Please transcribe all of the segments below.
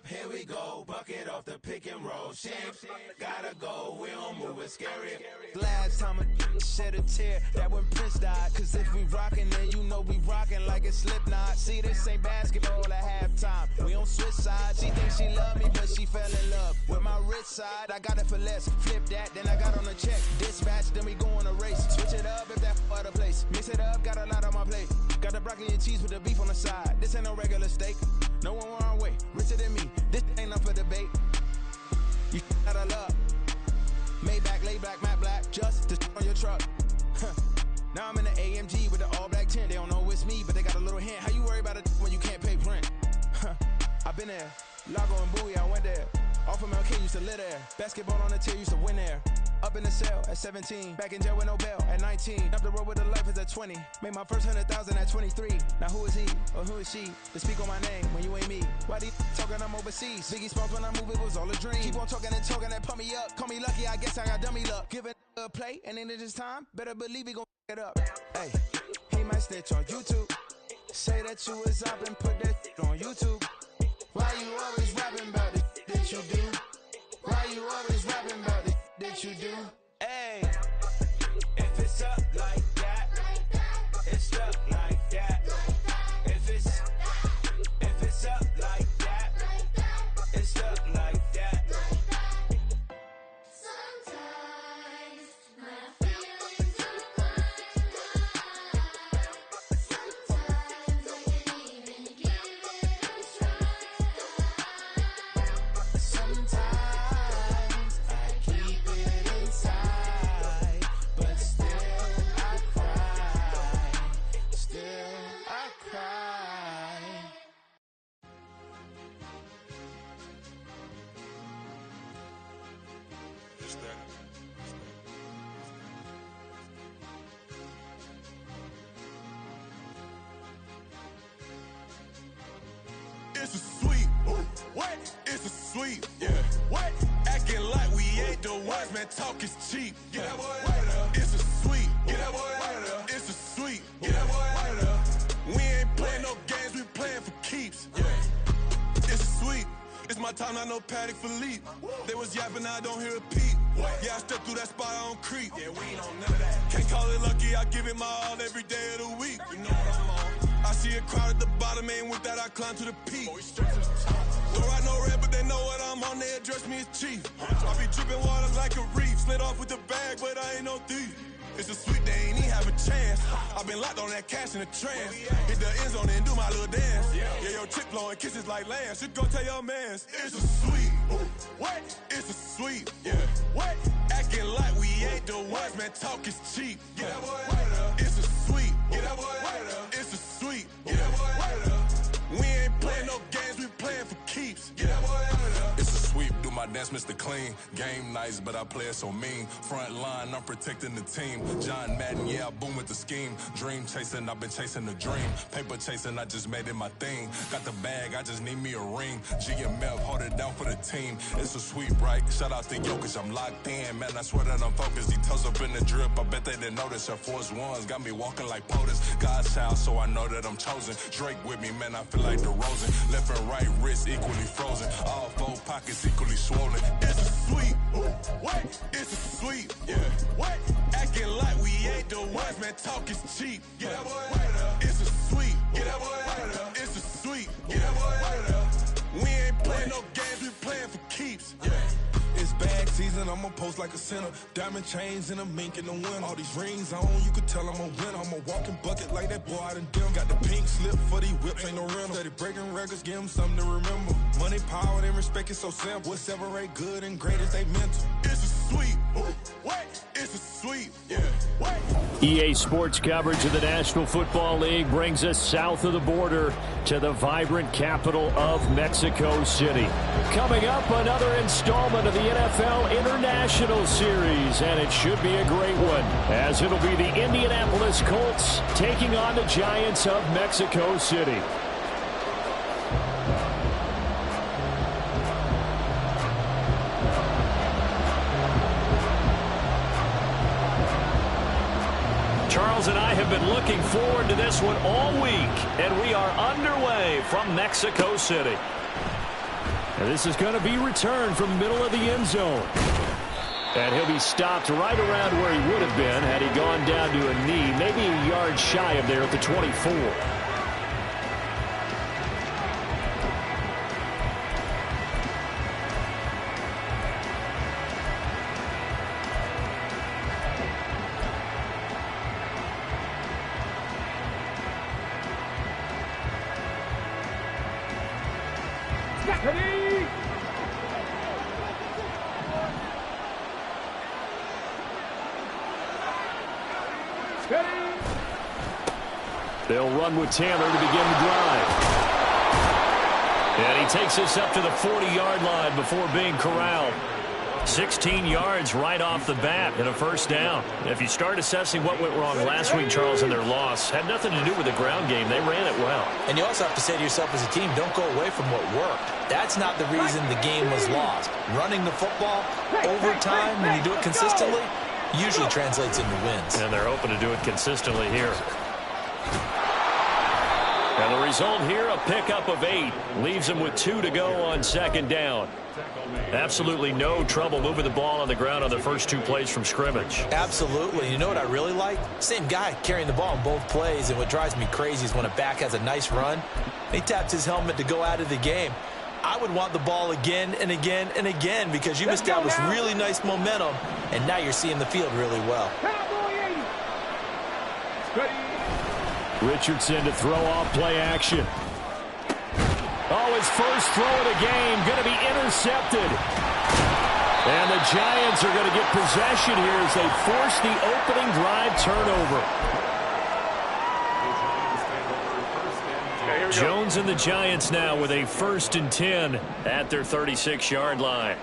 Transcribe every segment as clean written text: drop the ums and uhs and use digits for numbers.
here we go. Bucket off the pick and roll. Shit, gotta go. We don't move it scary. Last time a shed a tear, that when Prince died. Cause if we rockin', then you know we rockin' like it's Slipknot. See, this ain't basketball at halftime. We on switch sides. She thinks she love me, but she fell in love with my rich side. I got it for less. Flip that, then I got on a check. Dispatch, then we go on a race. Switch it up if that other place. Mix it up, got a lot on my plate. Got the broccoli and cheese with the beef on the side. This ain't no regular steak. No one wrong way. Richer than me. This ain't up for debate. You gotta love. Maybach, lay black, matte black. Just to on your truck. Now I'm in the AMG with the all black tint. They don't know it's me, but they got a little hint. How you worry about it when you can't pay rent? I've been there. Lago and Bowie, I went there. Off of MLK, used to live there. Basketball on the tier, used to win there. Up in the cell at 17. Back in jail with no bail at 19. Up the road with the life is at 20. Made my first 100,000 at 23. Now who is he or who is she to speak on my name when you ain't me? Why they talking I'm overseas? Biggie Smalls when I move, it was all a dream. Keep on talking and pump me up. Call me lucky, I guess I got dummy luck. Give it a play and then this time, better believe he gon' it up. Hey, he might snitch on YouTube. Say that you was up and put that on YouTube. Why you always rapping about the that you do? Why you always rapping about the that you do? Hey, if it's up like that, it's up like that. If it's up like that, it's up like that. Sometimes my feelings are blind. Sometimes I can't even give it a try. Sometimes I keep it inside, but still I cry. Still I cry. It's a sweep. What? It's a sweep. Yeah. What? Acting like we ain't the ones, man. Talk is cheap. Get that boy out of there. It's a sweep. Get that boy out of there. It's a sweep. Get that boy out of there. We ain't playing no games, we playing for keeps. Yeah. It's a sweep. It's my time, not no Paddock Philippe. They was yapping, I don't hear a peep. Yeah, I step through that spot, I don't creep. Yeah, we ain't on none of that. Can't call it lucky, I give it my all every day of the week. You know what I'm on. I see a crowd at the bottom, and with that I climb to the peak. Throw out no red, but they know what I'm on, they address me as chief. I be dripping water like a reef, slid off with the bag, but I ain't no thief. It's a sweet, they ain't even have a chance. I been locked on that cash in a trance. Hit the end zone and do my little dance. Yeah, your chick blowing kisses like Lance. You go tell your mans. It's a sweet. What? It's a sweet. Yeah. What? Acting like we ain't the ones, man. Talk is cheap. Get that boy out of there. It's a sweet. Get that boy out of there. It's a sweet. Get that boy out of there. We ain't playing no games, we playing for keeps. Get that boy out of there. It's a sweep, do my dance, Mr. Clean. Game nice, but I play it so mean. Front line, I'm protecting the team. John Madden, yeah, I boom with the scheme. Dream chasing, I've been chasing the dream. Paper chasing, I just made it my thing. Got the bag, I just need me a ring. GMF, hold it down for the team. It's a sweep, right? Shout out to Jokic, I'm locked in. Man, I swear that I'm focused. He toes up in the drip, I bet they didn't notice. Air Force Ones got me walking like POTUS. God's child, so I know that I'm chosen. Drake with me, man, I feel like DeRozan. Left and right wrist equally frozen. All four pockets equally swollen. It's a sweep. What? It's a sweep. Yeah. What? Acting like we ain't the ones, man. Talk is cheap. Get that boy out of there. It's a sweep. Get that boy out of there. It's a sweep. Get that boy out of there. We ain't playing no games, we playing for keeps. Yeah. It's bag season, I'ma post like a sinner. Diamond chains and a mink in the wind. All these rings on, you could tell I'm a winner. I'm a walking bucket like that boy out in dim. Got the pink slip for these whips, ain't no rental. Steady breaking records, give them something to remember. Money, power, and respect is so simple. What separate good and great is they mental. It's a sweep. What? It's a sweep. Yeah. What? EA Sports coverage of the National Football League brings us south of the border to the vibrant capital of Mexico City. Coming up, another installment of the NFL International Series, and it should be a great one, as it'll be the Indianapolis Colts taking on the Giants of Mexico City. Charles and I have been looking forward to this one all week, and we are underway from Mexico City. And this is going to be returned from the middle of the end zone. And he'll be stopped right around where he would have been had he gone down to a knee, maybe a yard shy of there at the 24. They'll run with Taylor to begin the drive. And he takes this up to the 40-yard line before being corralled. 16 yards right off the bat and a first down. If you start assessing what went wrong last week, Charles, in their loss, had nothing to do with the ground game. They ran it well. And you also have to say to yourself as a team, don't go away from what worked. That's not the reason the game was lost. Running the football over time, when you do it consistently, usually translates into wins. And they're hoping to do it consistently here. And the result here, a pickup of 8. Leaves them with 2 to go on second down. Absolutely no trouble moving the ball on the ground on the first 2 plays from scrimmage. Absolutely. You know what I really like? Same guy carrying the ball in both plays, and what drives me crazy is when a back has a nice run, he taps his helmet to go out of the game. I would want the ball again and again and again because you've established really nice momentum, and now you're seeing the field really well. Richardson to throw off play action. Oh, his first throw of the game going to be intercepted. And the Giants are going to get possession here as they force the opening drive turnover. Jones and the Giants now with a 1st and 10 at their 36-yard line.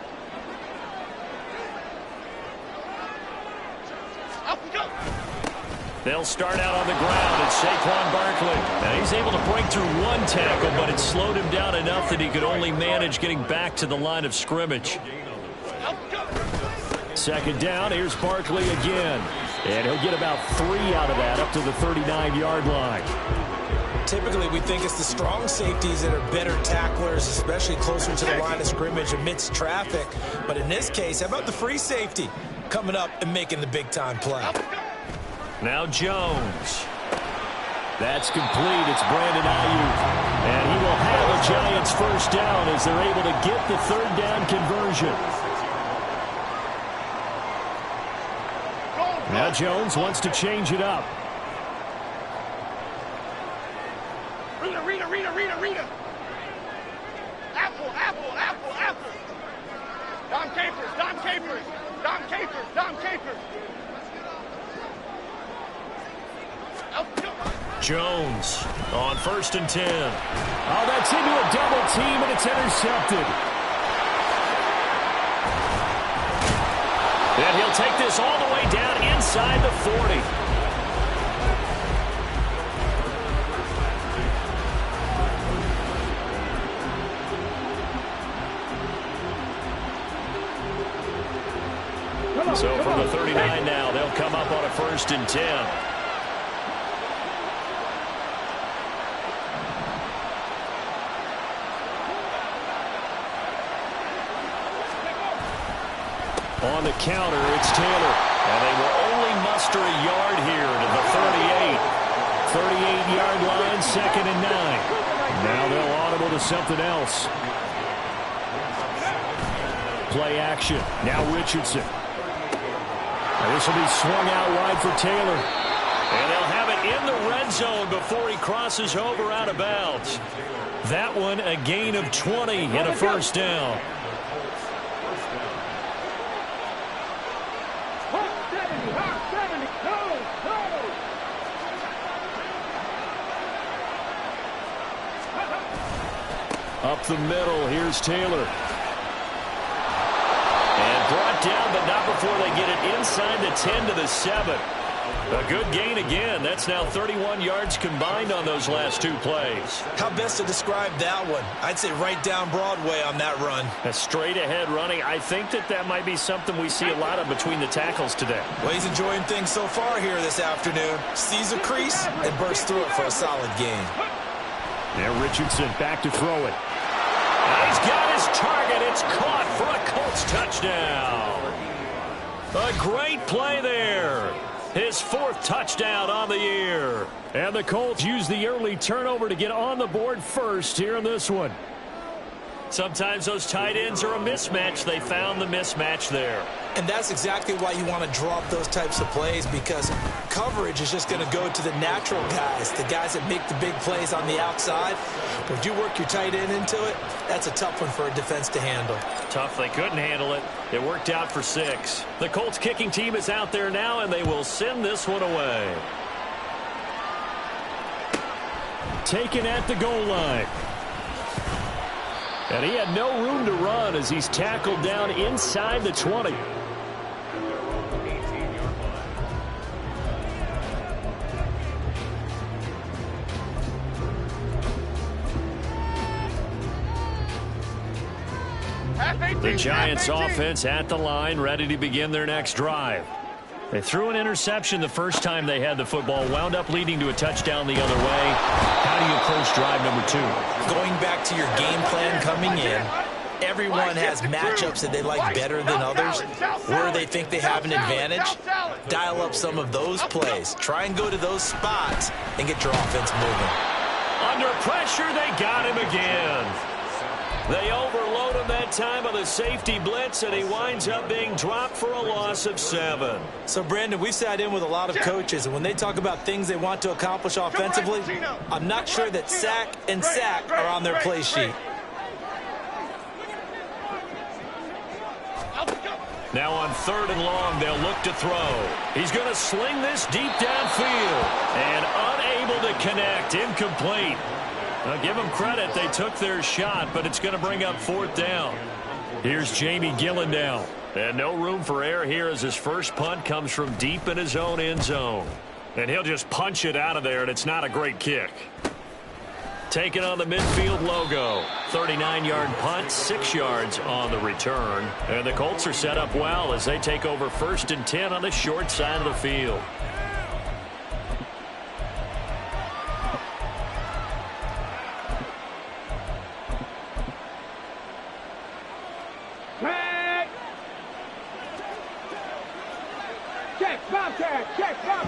They'll start out on the ground. It's Saquon Barkley. Now he's able to break through 1 tackle, but it slowed him down enough that he could only manage getting back to the line of scrimmage. Second down, here's Barkley again. And he'll get about 3 out of that up to the 39-yard line. Typically, we think it's the strong safeties that are better tacklers, especially closer to the line of scrimmage amidst traffic. But in this case, how about the free safety coming up and making the big-time play? Now Jones. That's complete. It's Brandon Ayuk. And he will have a Giants first down as they're able to get the 3rd down conversion. Now Jones wants to change it up. Rita. Apple. Dom Capers. Jones on 1st and 10. Oh, that's into a double team, and it's intercepted. And he'll take this all the way down inside the 40. So from the 39 now, they'll come up on a 1st and 10. On the counter, it's Taylor. And they will only muster a yard here to the 38. 38-yard line, 2nd and 9. Now they'll audible to something else. Play action. Now Richardson. And this will be swung out wide for Taylor. And they'll have it in the red zone before he crosses over out of bounds. That one a gain of 20 and a first down. Up the middle, here's Taylor. And brought down, but not before they get it inside the 10 to the 7. A good gain again. That's now 31 yards combined on those last 2 plays. How best to describe that one? I'd say right down Broadway on that run. A straight-ahead running. I think that might be something we see a lot of between the tackles today. Well, he's enjoying things so far here this afternoon. Sees a crease and bursts through it for a solid gain. Now Richardson back to throw it. He's got his target. It's caught for a Colts touchdown. A great play there. His 4th touchdown on the year. And the Colts use the early turnover to get on the board first here in this one. Sometimes those tight ends are a mismatch. They found the mismatch there. And that's exactly why you want to draw up those types of plays, because coverage is just going to go to the natural guys, the guys that make the big plays on the outside. But if you work your tight end into it, that's a tough one for a defense to handle. Tough. They couldn't handle it. It worked out for 6. The Colts kicking team is out there now, and they will send this one away. Taken at the goal line. And he had no room to run as he's tackled down inside the 20. The Giants offense at the line, ready to begin their next drive. They threw an interception the first time they had the football, wound up leading to a touchdown the other way. How do you approach drive number 2? Going back to your game plan coming in, everyone has matchups that they like better than others, where they think they have an advantage. Dial up some of those plays. Try and go to those spots and get your offense moving. Under pressure, they got him again. They overload him that time on the safety blitz, and he winds up being dropped for a loss of 7. So, Brandon, we've sat in with a lot of coaches, and when they talk about things they want to accomplish offensively, I'm not sure that sack and sack are on their play sheet. Now on 3rd and long, they'll look to throw. He's going to sling this deep downfield, and unable to connect, incomplete. Now, give them credit. They took their shot, but it's going to bring up 4th down. Here's Jamie Gillendow. And no room for error here as his first punt comes from deep in his own end zone. And he'll just punch it out of there, and it's not a great kick. Taking on the midfield logo. 39-yard punt, 6 yards on the return. And the Colts are set up well as they take over 1st and 10 on the short side of the field.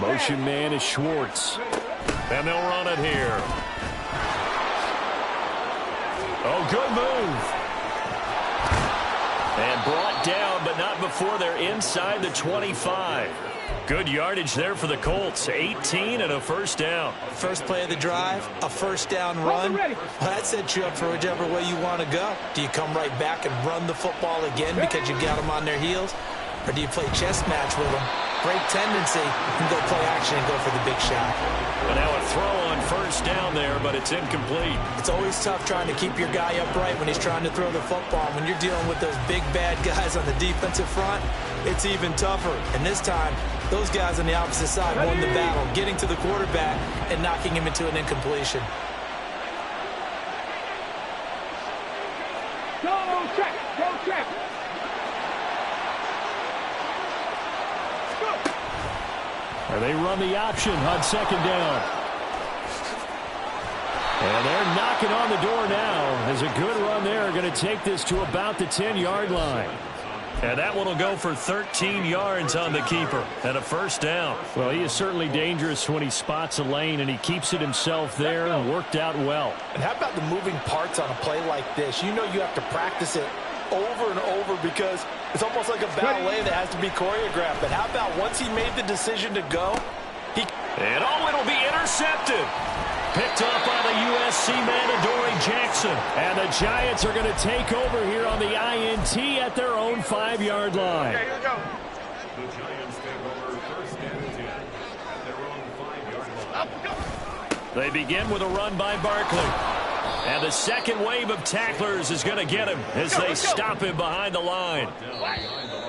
Motion man is Schwartz. And they'll run it here. Oh, good move. And brought down, but not before they're inside the 25. Good yardage there for the Colts. 18 and a 1st down. First play of the drive, a 1st down run. Well, that sets you up for whichever way you want to go. Do you come right back and run the football again because you got them on their heels? Or do you play chess match with them? Great tendency, and go play action and go for the big shot. And now a throw on 1st down there, but it's incomplete. It's always tough trying to keep your guy upright when he's trying to throw the football. When you're dealing with those big, bad guys on the defensive front, it's even tougher. And this time, those guys on the opposite side won the battle, getting to the quarterback and knocking him into an incompletion. Go check, go check. And they run the option on 2nd down. And they're knocking on the door now. There's a good run there. Going to take this to about the 10-yard line. And that one will go for 13 yards on the keeper and a 1st down. Well, he is certainly dangerous when he spots a lane, and he keeps it himself there and worked out well. And how about the moving parts on a play like this? You know you have to practice it over and over because it's almost like a ballet that has to be choreographed. But how about once he made the decision to go, and it'll be intercepted. Picked up by the USC man, Adoree Jackson. And the Giants are going to take over here on the INT at their own 5-yard line. Okay, here we go. The Giants take over 1st and 10 at their own 5-yard line. They begin with a run by Barkley. And the second wave of tacklers is going to get him as they stop him behind the line.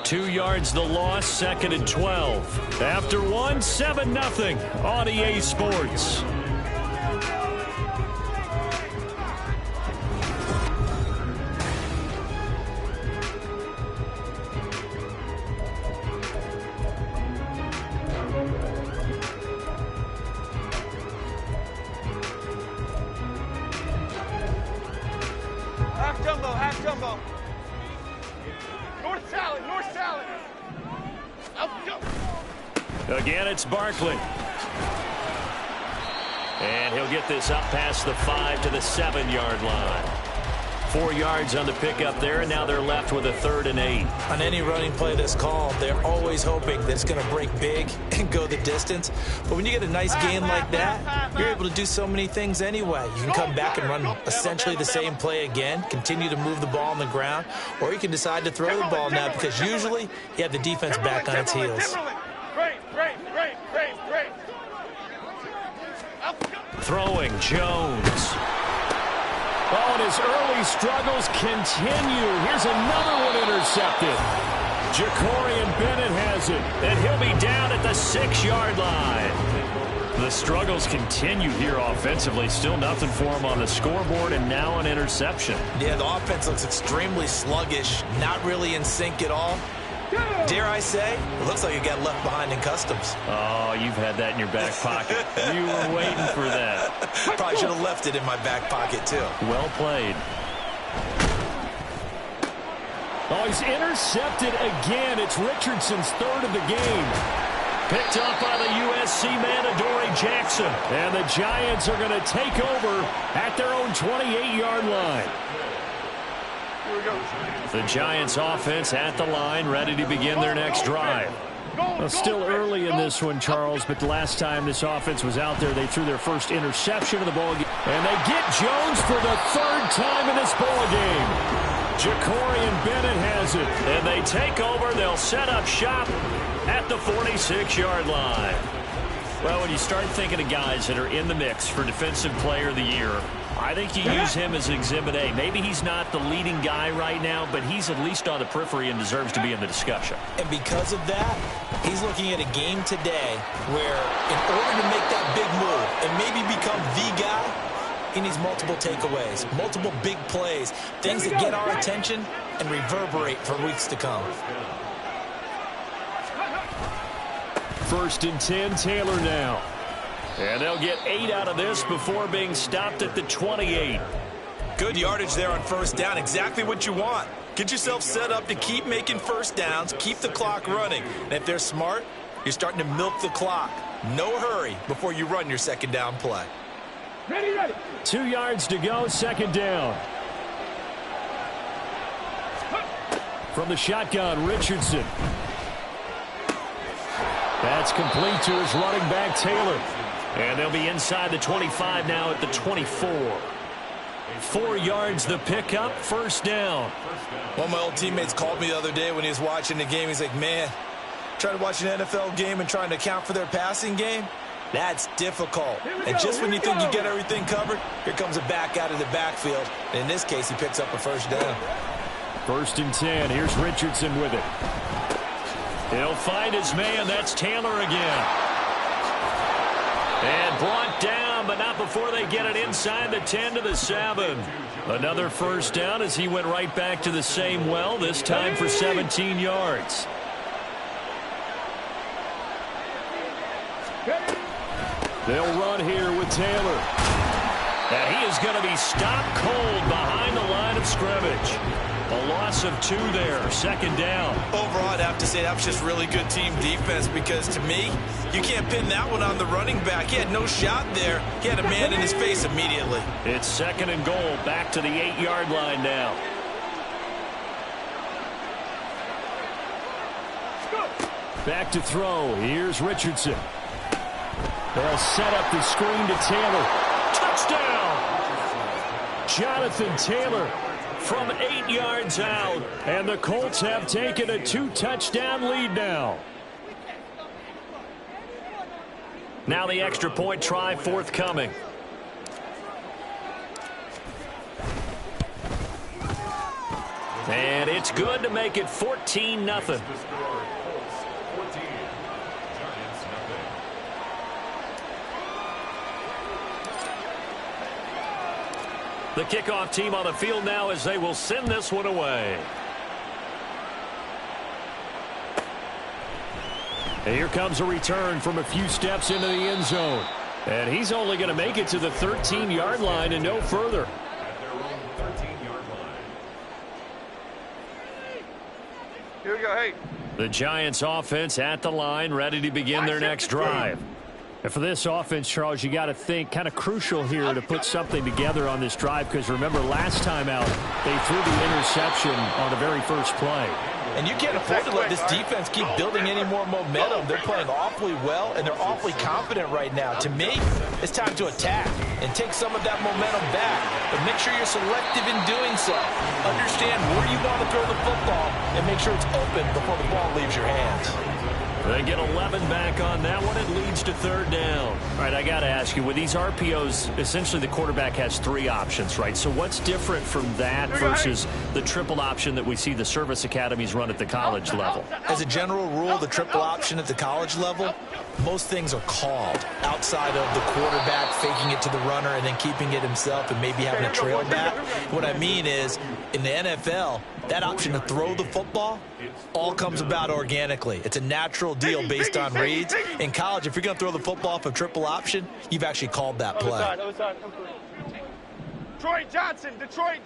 2 yards the loss, 2nd and 12. After 1, 7-0 on EA Sports. Jumbo. North salad, north salad. Up, go. Again, it's Barkley. And he'll get this up past the 5 to the 7-yard line. 4 yards on the pickup there, and now they're left with a 3rd and 8. On any running play this called, they're always hoping that it's going to break big and go the distance. But when you get a nice gain like that, you're able to do so many things anyway. You can come back and run essentially the same play again, continue to move the ball on the ground, or you can decide to throw the ball now because usually you have the defense back on its heels. Throwing Jones. Oh, and his early struggles continue. Here's another one intercepted. Jacorian Bennett has it, and he'll be down at the 6-yard line. The struggles continue here offensively. Still nothing for him on the scoreboard, and now an interception. Yeah, the offense looks extremely sluggish, not really in sync at all. Dare I say, it looks like it got left behind in customs. Oh, you've had that in your back pocket. You were waiting for that. Probably should have left it in my back pocket, too. Well played. Oh, he's intercepted again. It's Richardson's 3rd of the game. Picked up by the USC man, Adoree Jackson. And the Giants are going to take over at their own 28-yard line. The Giants offense at the line, ready to begin their next drive. Well, still early in this one, Charles, but the last time this offense was out there, they threw their first interception of the ball game. And they get Jones for the 3rd time in this ball game. Jacorian Bennett has it. And they take over. They'll set up shop at the 46-yard line. Well, when you start thinking of guys that are in the mix for Defensive Player of the Year, I think you use him as Exhibit A. Maybe he's not the leading guy right now, but he's at least on the periphery and deserves to be in the discussion. And because of that, he's looking at a game today where in order to make that big move and maybe become the guy, he needs multiple takeaways, multiple big plays, things that get our attention and reverberate for weeks to come. 1st and 10, Taylor now. And they'll get 8 out of this before being stopped at the 28. Good yardage there on 1st down. Exactly what you want. Get yourself set up to keep making 1st downs, keep the clock running. And if they're smart, you're starting to milk the clock. No hurry before you run your 2nd down play. Ready. 2 yards to go, 2nd down. From the shotgun, Richardson. That's complete to his running back, Taylor. And they'll be inside the 25 now at the 24. 4 yards the pickup, 1st down. One of my old teammates called me the other day when he was watching the game. He's like, man, trying to watch an NFL game and trying to account for their passing game, that's difficult. And just when you think you get everything covered, here comes a back out of the backfield. And in this case, he picks up a 1st down. 1st and 10. Here's Richardson with it. He'll find his man. That's Taylor again. And brought down, but not before they get it inside the 10 to the 7. Another 1st down as he went right back to the same well, this time for 17 yards. They'll run here with Taylor. And he is going to be stopped cold behind the line of scrimmage. A loss of 2 there, 2nd down. Overall, I'd have to say that was just really good team defense because, to me, you can't pin that one on the running back. He had no shot there. He had a man in his face immediately. It's 2nd and goal, back to the 8-yard line now. Back to throw. Here's Richardson. They'll set up the screen to Taylor. Touchdown! Jonathan Taylor from 8 yards out. And the Colts have taken a 2-touchdown lead now. Now the extra point try forthcoming. And it's good to make it 14-0. The kickoff team on the field now as they will send this one away. And here comes a return from a few steps into the end zone. And he's only going to make it to the 13-yard line and no further. Here we go, hey. The Giants offense at the line, ready to begin their next drive. And for this offense, Charles, you got to think kind of crucial here to put something together on this drive, because remember last time out they threw the interception on the very first play. And you can't afford to let this defense keep building any more momentum. They're playing awfully well, and they're awfully confident right now. To me, it's time to attack and take some of that momentum back. But make sure you're selective in doing so. Understand where you want to throw the football and make sure it's open before the ball leaves your hands. They get 11 back on that one. It leads to third down. All right, I got to ask you, with these RPOs, essentially the quarterback has 3 options, right? So what's different from that versus the triple option that we see the service academies run at the college level? As a general rule, the triple option at the college level, most things are called outside of the quarterback faking it to the runner and then keeping it himself and maybe having a trail back. What I mean is, in the NFL, that option to throw the football all comes about organically. It's a natural deal based on reads. In college, if you're going to throw the football for triple option, you've actually called that play. Other side. Detroit Johnson. Detroit.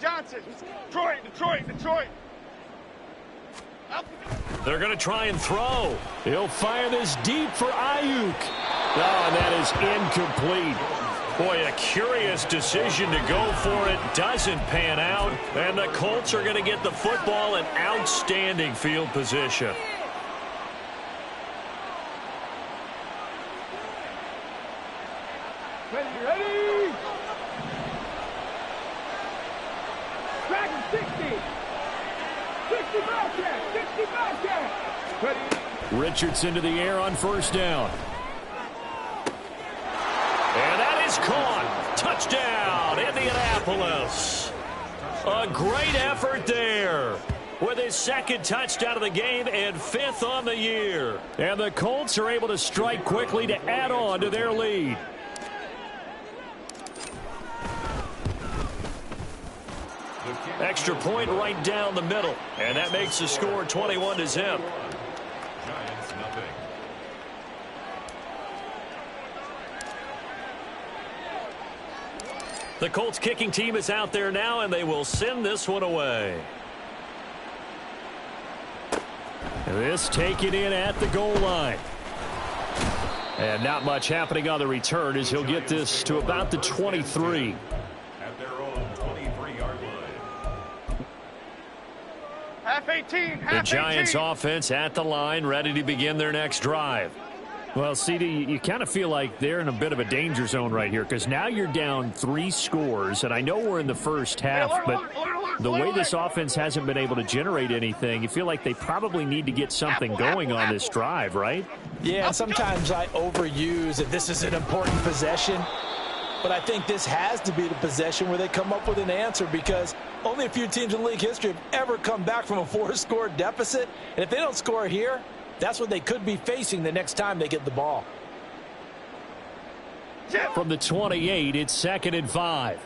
They're going to try and throw. He'll fire this deep for Ayuk. Oh, and that is incomplete. Boy, a curious decision to go for it. Doesn't pan out. And the Colts are going to get the football in outstanding field position. Ready? Dragon 60. 65 catch. Ready? Richardson to the air on first down. And that is caught. Touchdown, Indianapolis. A great effort there with his second touchdown of the game and 5th on the year. And the Colts are able to strike quickly to add on to their lead. Extra point right down the middle. And that makes the score 21-0. The Colts kicking team is out there now, and they will send this one away. This taken in at the goal line. And not much happening on the return as he'll get this to about the 23. At their own 23-yard line. Half 18. The Giants offense at the line, ready to begin their next drive. Well, CD, you kind of feel like they're in a bit of a danger zone right here, because now you're down 3 scores, and I know we're in the first half, but the way this offense hasn't been able to generate anything, you feel like they probably need to get something going on this drive, right? Yeah, and sometimes I overuse that this is an important possession, but I think this has to be the possession where they come up with an answer, because only a few teams in league history have ever come back from a 4-score deficit, and if they don't score here, that's what they could be facing the next time they get the ball. From the 28, it's 2nd and 5.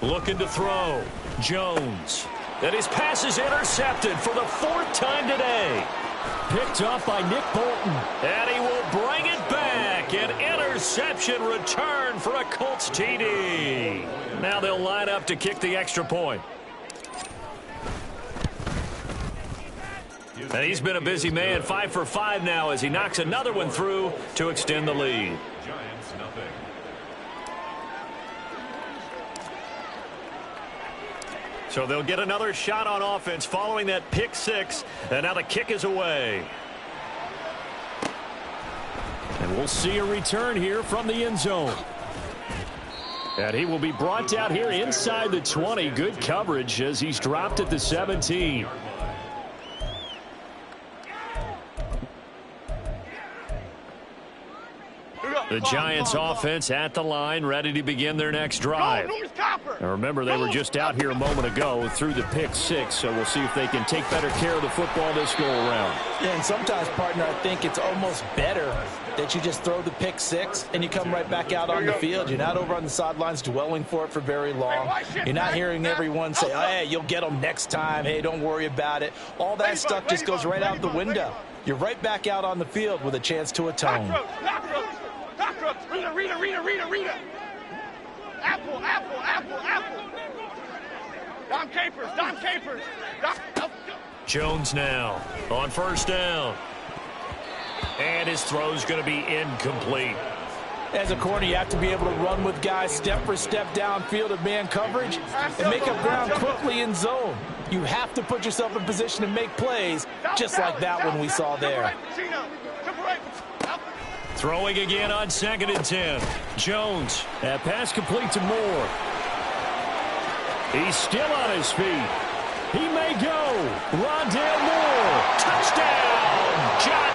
Looking to throw. Jones. And his pass is intercepted for the 4th time today. Picked up by Nick Bolton. And he will bring it back. An interception return for a Colts TD. Now they'll line up to kick the extra point. And he's been a busy man, 5 for 5 now as he knocks another one through to extend the lead. Giants nothing. So they'll get another shot on offense following that pick 6. And now the kick is away. And we'll see a return here from the end zone. And he will be brought down here inside the 20. Good coverage as he's dropped at the 17. The Giants offense at the line, ready to begin their next drive. Now remember, they were just out here a moment ago through the pick 6, so we'll see if they can take better care of the football this go around. Yeah, and sometimes, partner, I think it's almost better that you just throw the pick 6 and you come right back out on the field. You're not over on the sidelines dwelling for it for very long. You're not hearing everyone say, oh, hey, you'll get them next time. Hey, don't worry about it. All that stuff just goes right out the window. You're right back out on the field with a chance to atone. Rita. Apple. Dom Capers. Dom Capers. Jones now on first down. And his throw's going to be incomplete. As a corner, you have to be able to run with guys step for step downfield of man coverage and make up ground quickly in zone. You have to put yourself in position to make plays, just like that one we saw there. Throwing again on 2nd and 10. Jones. That pass complete to Moore. He's still on his feet. He may go. Rondale Moore. Touchdown. John.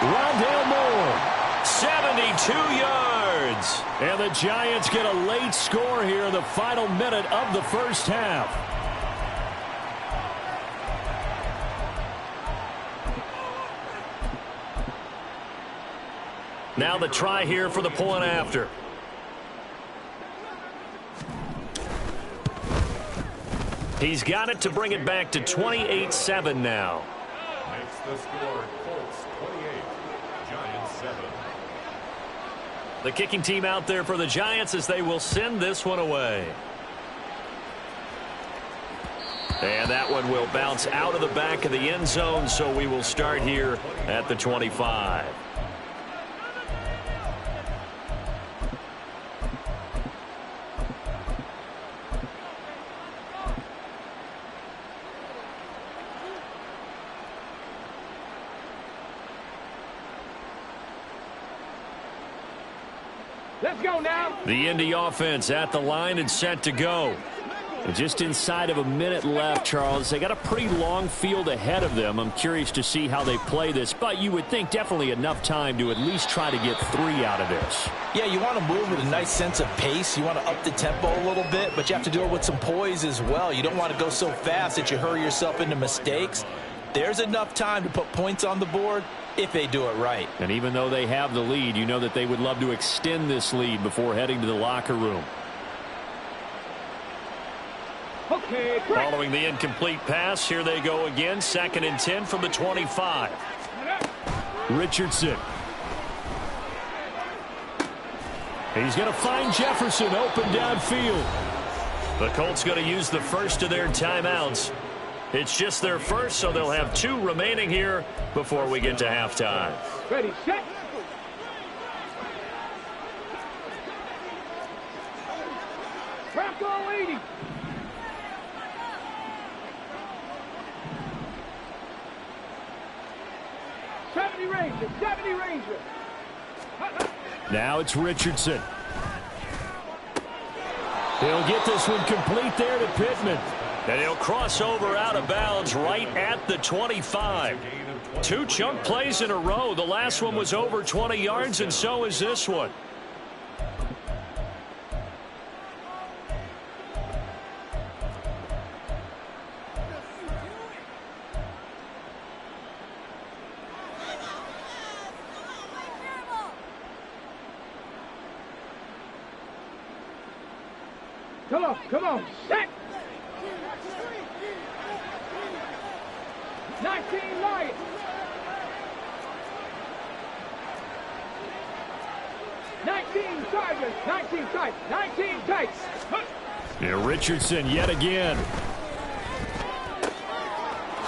Rondale Moore, 72 yards. And the Giants get a late score here in the final minute of the first half. Now the try here for the point after. He's got it to bring it back to 28-7 now. Makes the score Colts 28, Giants 7. The kicking team out there for the Giants as they will send this one away. And that one will bounce out of the back of the end zone, so we will start here at the 25. Let's go now. The Indy offense at the line and set to go. And just inside of a minute left, Charles. They got a pretty long field ahead of them. I'm curious to see how they play this, but you would think definitely enough time to at least try to get 3 out of this. Yeah, you want to move with a nice sense of pace. You want to up the tempo a little bit, but you have to do it with some poise as well. You don't want to go so fast that you hurry yourself into mistakes. There's enough time to put points on the board if they do it right. And even though they have the lead, you know that they would love to extend this lead before heading to the locker room. Okay, quick. Following the incomplete pass, here they go again. 2nd and 10 from the 25. Richardson. He's going to find Jefferson open downfield. The Colts going to use the first of their timeouts. It's just their first, so they'll have 2 remaining here before we get to halftime. Ready, set. Bronco 80. Ranger, 70 Ranger. Now it's Richardson. He'll get this one complete there to Pittman. And he'll cross over out of bounds right at the 25. 2 chunk plays in a row. The last one was over 20 yards, and so is this one. Come on, set. 19 Lions. 19 Tigers, 19 Titans, 19 Titans. Yeah, Richardson yet again.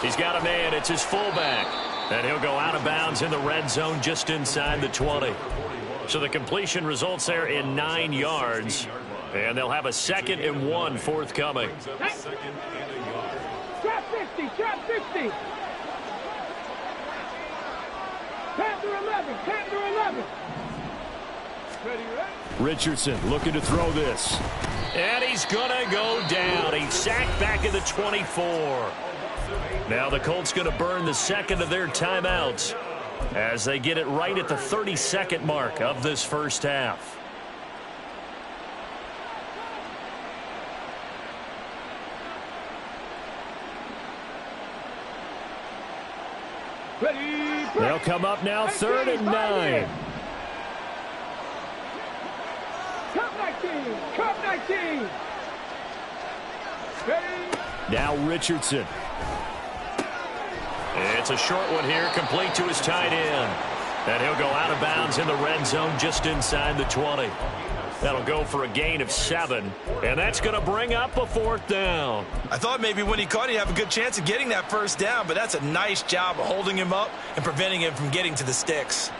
He's got a man, it's his fullback. And he'll go out of bounds in the red zone just inside the 20. So the completion results there in 9 yards. And they'll have a 2nd and 1 forthcoming. Trap 50, trap 50. Panther 11, Panther 11. Ready, ready? Richardson looking to throw this. And he's going to go down. He's sacked back at the 24. Now the Colts going to burn the 2nd of their timeouts as they get it right at the 32nd mark of this first half. They'll come up now 3rd and 9. Cup 19, Cup 19. Ready? Now Richardson. It's a short one here, complete to his tight end. And he'll go out of bounds in the red zone just inside the 20. That'll go for a gain of 7, and that's going to bring up a 4th down. I thought maybe when he caught it, he'd have a good chance of getting that first down, but that's a nice job of holding him up and preventing him from getting to the sticks.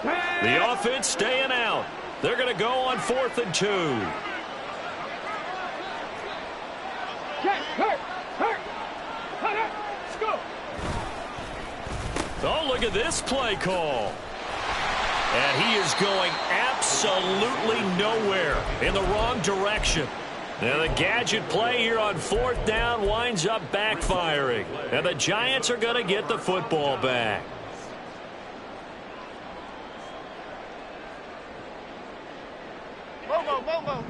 The offense staying out. They're going to go on 4th and 2. Check, hurt. Let's go. Oh, look at this play call. And he is going absolutely nowhere in the wrong direction. Now the gadget play here on 4th down winds up backfiring. And the Giants are going to get the football back.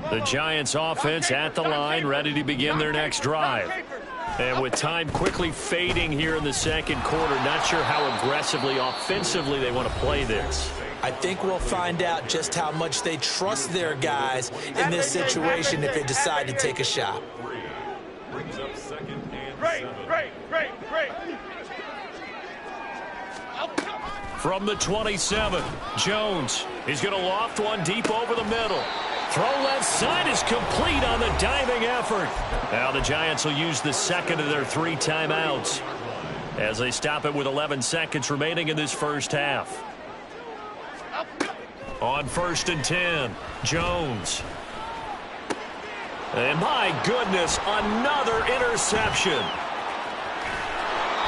The Giants offense at the line, ready to begin their next drive. And with time quickly fading here in the second quarter, not sure how aggressively, offensively they want to play this. I think we'll find out just how much they trust their guys in this situation if they decide to take a shot. From the 27, Jones is going to loft one deep over the middle. Throw left side is complete on the diving effort. Now the Giants will use the second of their 3 timeouts as they stop it with 11 seconds remaining in this first half. On 1st and 10, Jones. And my goodness, another interception.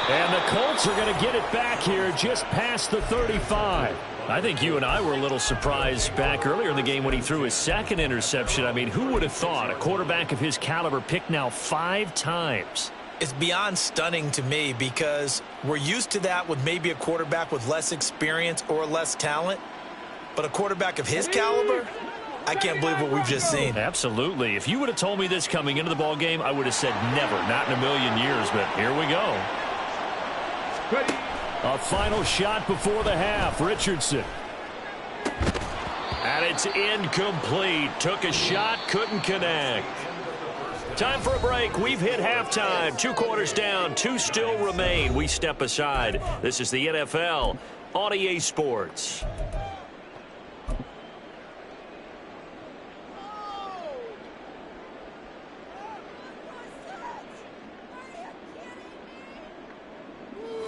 And the Colts are going to get it back here just past the 35. I think you and I were a little surprised back earlier in the game when he threw his second interception. I mean, who would have thought a quarterback of his caliber picked now 5 times? It's beyond stunning to me because we're used to that with maybe a quarterback with less experience or less talent. But a quarterback of his caliber, I can't believe what we've just seen. Absolutely. If you would have told me this coming into the ball game, I would have said never, not in a million years. But here we go. A final shot before the half. Richardson. And it's incomplete. Took a shot, couldn't connect. Time for a break. We've hit halftime. 2 quarters down, 2 still remain. We step aside. This is the NFL on EA Sports.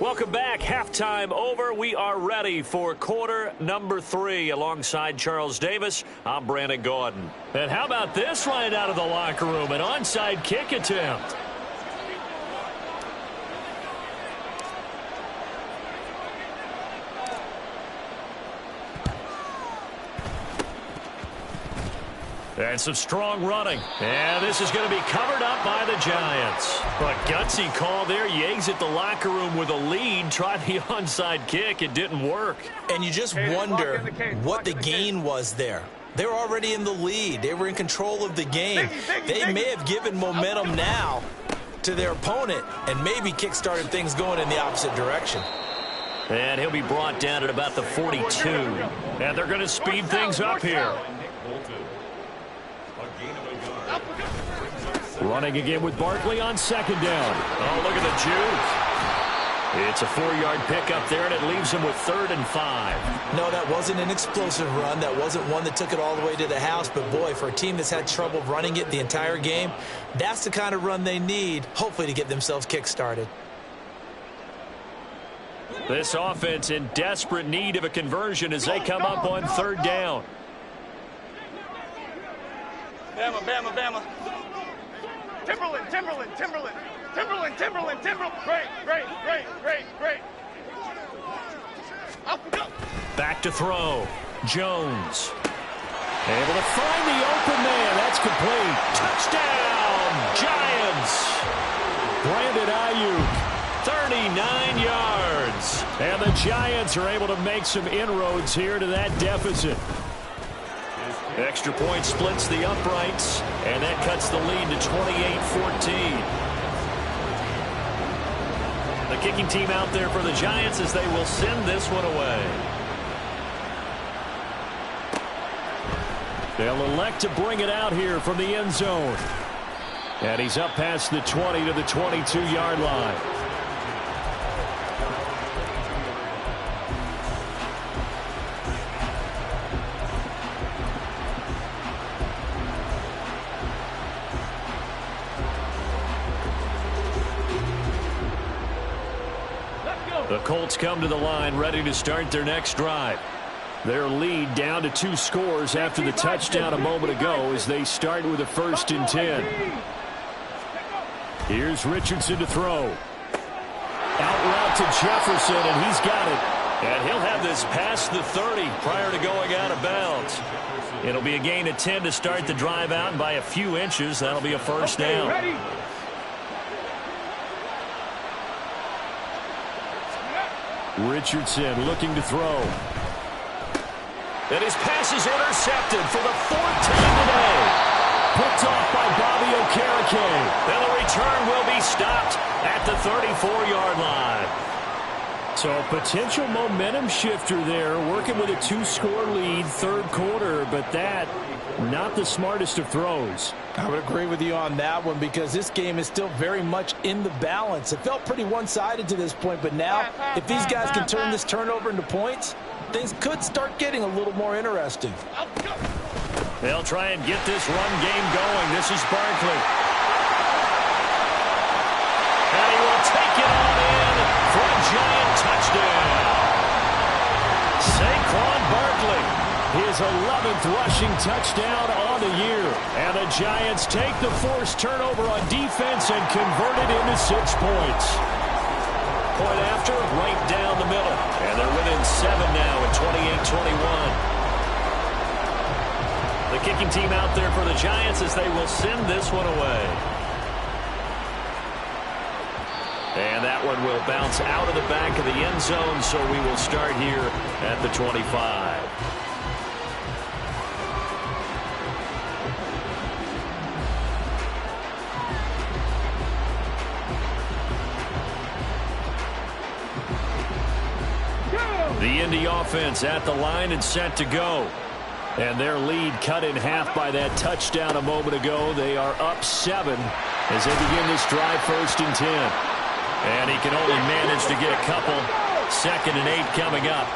Welcome back. Halftime over. We are ready for quarter number 3. Alongside Charles Davis, I'm Brandon Gaudin. And how about this right out of the locker room? An onside kick attempt. And some strong running. And this is going to be covered up by the Giants. But gutsy call there. You exit the locker room with a lead. Try the onside kick. It didn't work. And you just wonder what the gain was there. They were already in the lead. They were in control of the game. They may have given momentum now to their opponent and maybe kick-started things going in the opposite direction. And he'll be brought down at about the 42. And they're going to speed things up here. Running again with Barkley on 2nd down. Oh, look at the juke. It's a 4-yard pickup there, and it leaves him with 3rd and 5. No, that wasn't an explosive run. That wasn't one that took it all the way to the house. But, boy, for a team that's had trouble running it the entire game, that's the kind of run they need, hopefully, to get themselves kick-started. This offense in desperate need of a conversion as they come up on 3rd down. Bama, Bama, Bama. Timberland, Timberland, Timberland. Timberland, Timberland, Timberland. Great, great, great, great, great. Up, go. Back to throw. Jones. Able to find the open man. That's complete. Touchdown, Giants. Brandon Ayuk, 39 yards. And the Giants are able to make some inroads here to that deficit. Extra point splits the uprights, and that cuts the lead to 28-14. The kicking team out there for the Giants as they will send this one away. They'll elect to bring it out here from the end zone. And he's up past the 20 to the 22-yard line. The Colts come to the line ready to start their next drive. Their lead down to 2 scores after the touchdown a moment ago as they start with a 1st and 10. Here's Richardson to throw. Out route to Jefferson, and he's got it. And he'll have this past the 30 prior to going out of bounds. It'll be a gain of 10 to start the drive out, and by a few inches, that'll be a first down. Ready? Richardson looking to throw. And his pass is intercepted for the fourth time today. Picked off by Bobby Okereke. And the return will be stopped at the 34-yard line. So a potential momentum shifter there, working with a 2-score lead, third quarter, but that, not the smartest of throws. I would agree with you on that one because this game is still very much in the balance. It felt pretty one-sided to this point, but now if these guys can turn this turnover into points, things could start getting a little more interesting. They'll try and get this run game going. This is Barkley. And he will take it on in for a Giant touchdown. Saquon Barkley, his 11th rushing touchdown on the year. And the Giants take the forced turnover on defense and convert it into 6 points. Point after, right down the middle. And they're within 7 now at 28-21. The kicking team out there for the Giants as they will send this one away. And that one will bounce out of the back of the end zone, so we will start here at the 25. The Indy offense at the line and set to go. And their lead cut in half by that touchdown a moment ago. They are up 7 as they begin this drive, 1st and 10. And he can only manage to get a couple. 2nd and 8 coming up.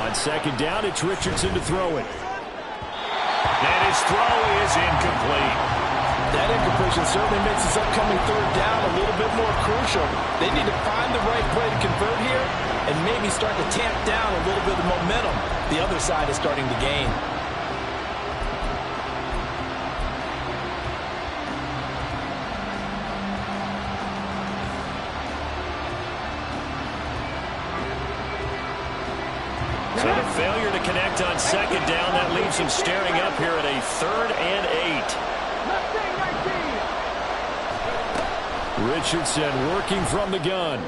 On 2nd down, it's Richardson to throw it. And his throw is incomplete. That incompletion certainly makes this upcoming 3rd down a little bit more crucial. They need to find the right play to convert here and maybe start to tamp down a little bit of momentum. The other side is starting to gain. So the failure to connect on 2nd down, that leaves him staring up here at a 3rd and 8. Richardson working from the gun.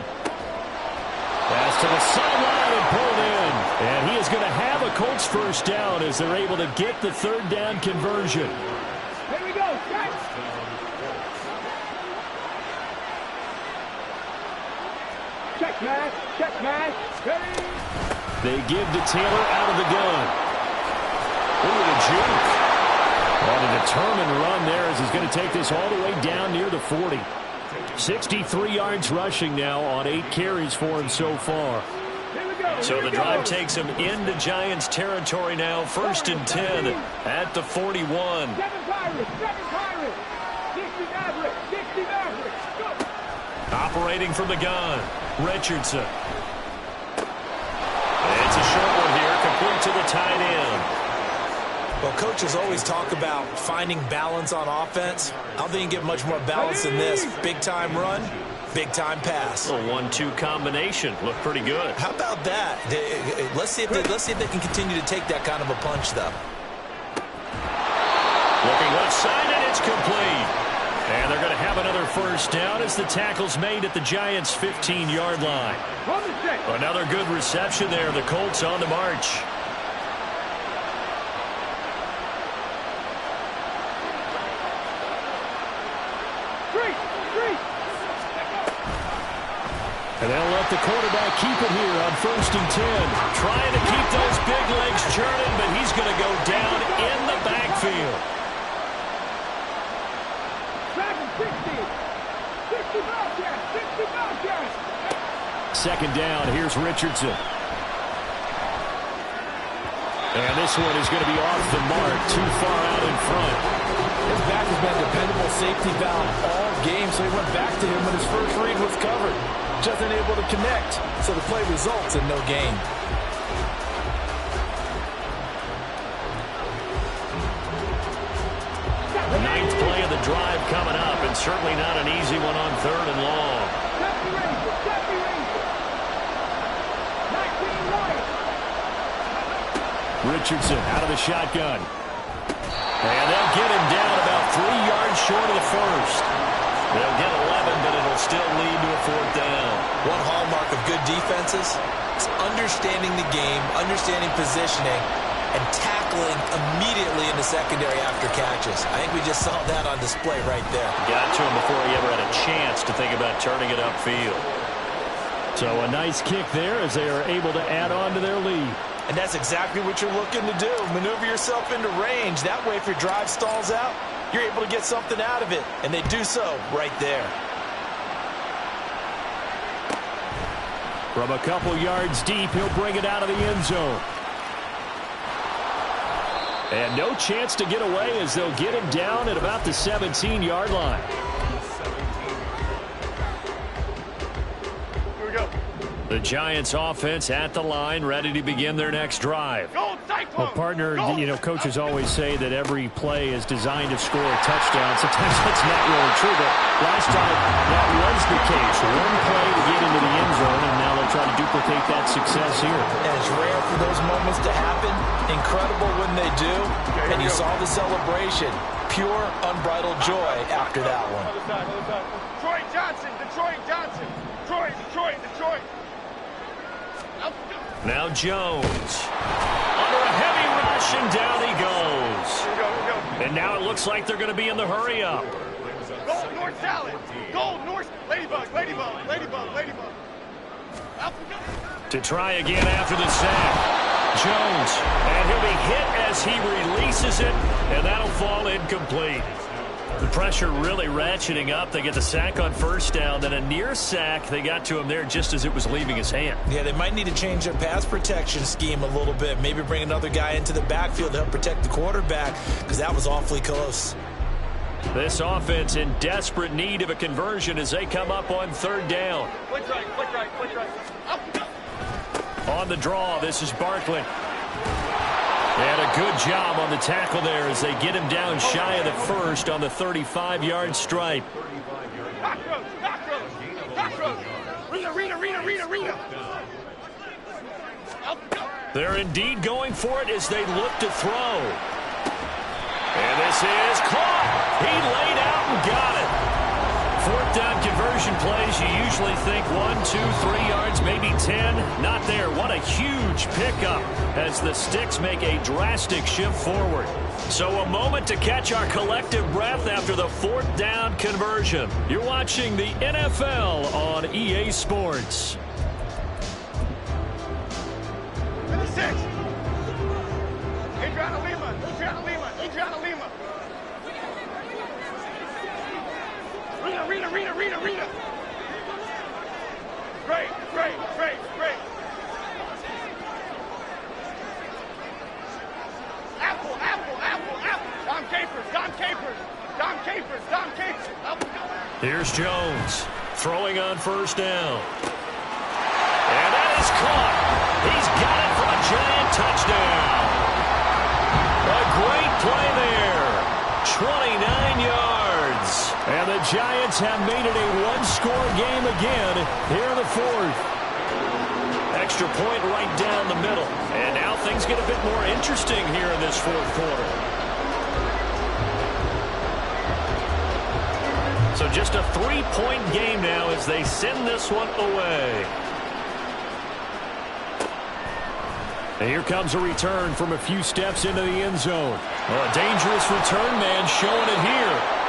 Pass to the sideline and pulled in. And he is going to have a Colts first down as they're able to get the 3rd down conversion. Here we go. Check, man. Check, man. Ready? They give to Taylor out of the gun. Ooh, the juke. On a determined run there as he's going to take this all the way down near the 40. 63 yards rushing now on 8 carries for him so far. So the drive takes him into Giants territory now. 1st and 10 at the 41. 7 Pirates. 60 Mavericks. Go. Operating from the gun, Richardson. It's a short one here, complete to the tight end. Well, coaches always talk about finding balance on offense. I don't think you get much more balance than this. Big-time run, big-time pass. A 1-2 combination. Looked pretty good. How about that? Let's see if they can continue to take that kind of a punch, though. Looking left side, and it's complete. And they're going to have another first down as the tackle's made at the Giants' 15-yard line. Another good reception there. The Colts on the march. And they'll let the quarterback keep it here on 1st and 10. Trying to keep those big legs churning, but he's going to go down in the backfield. 2nd down, here's Richardson. And this one is going to be off the mark, too far out in front. His back has been a dependable safety valve all game, so he went back to him when his first read was covered. Just unable to connect, so the play results in no gain. The 9th play of the drive coming up, and certainly not an easy one on 3rd and long. Richardson out of the shotgun. And they'll get him down about 3 yards short of the first. They'll get 11, but it'll still lead to a 4th down. One hallmark of good defenses is understanding the game, understanding positioning, and tackling immediately in the secondary after catches. I think we just saw that on display right there. Got to him before he ever had a chance to think about turning it upfield. So a nice kick there as they are able to add on to their lead. And that's exactly what you're looking to do. Maneuver yourself into range. That way, if your drive stalls out, you're able to get something out of it. And they do so right there. From a couple yards deep, he'll bring it out of the end zone. And no chance to get away as they'll get him down at about the 17-yard line. Here we go. The Giants offense at the line, ready to begin their next drive. Go, Cyclone! Well, partner, you know, coaches always say that every play is designed to score a touchdown. Sometimes that's not really true, but last time that was the case. One play to get into the end zone, and now they'll try to duplicate that success here. And it's rare for those moments to happen. Incredible when they do. And you saw the celebration. Pure, unbridled joy after that one. Other side, other side. Detroit Johnson, Detroit Johnson. Detroit, Detroit, Detroit. Now Jones. Under a heavy rush, and down he goes. Here we go, here we go. And now it looks like they're going to be in the hurry-up. Gold, North Salad. Gold, North, Ladybug, Ladybug, Ladybug, Ladybug. To try again after the sack. Jones. And he'll be hit as he releases it, and that'll fall incomplete. The pressure really ratcheting up. They get the sack on first down, then a near sack. They got to him there just as it was leaving his hand. Yeah, they might need to change their pass protection scheme a little bit. Maybe bring another guy into the backfield to help protect the quarterback, because that was awfully close. This offense in desperate need of a conversion as they come up on 3rd down. Flick right, flick right, flick right. On the draw, this is Barkley. And a good job on the tackle there as they get him down shy of the first on the 35-yard stripe. Cockroach, cockroach, cockroach. Rita. They're indeed going for it as they look to throw. And this is caught. He laid out and got it. 4th down conversion plays, you usually think 1, 2, 3 yards, maybe 10. Not there. What a huge pickup as the Sticks make a drastic shift forward. So a moment to catch our collective breath after the 4th down conversion. You're watching the NFL on EA Sports. 56. Adriana Lima. Rita. Great. Apple. Dom Capers. Here's Jones throwing on first down. And that is caught. He's got it for a giant touchdown. A great play there. 29 yards. And the Giants have made it a one-score game again here in the 4th. Extra point right down the middle. And now things get a bit more interesting here in this 4th quarter. So just a 3-point game now as they send this one away. And here comes a return from a few steps into the end zone. Well, a dangerous return man showing it here.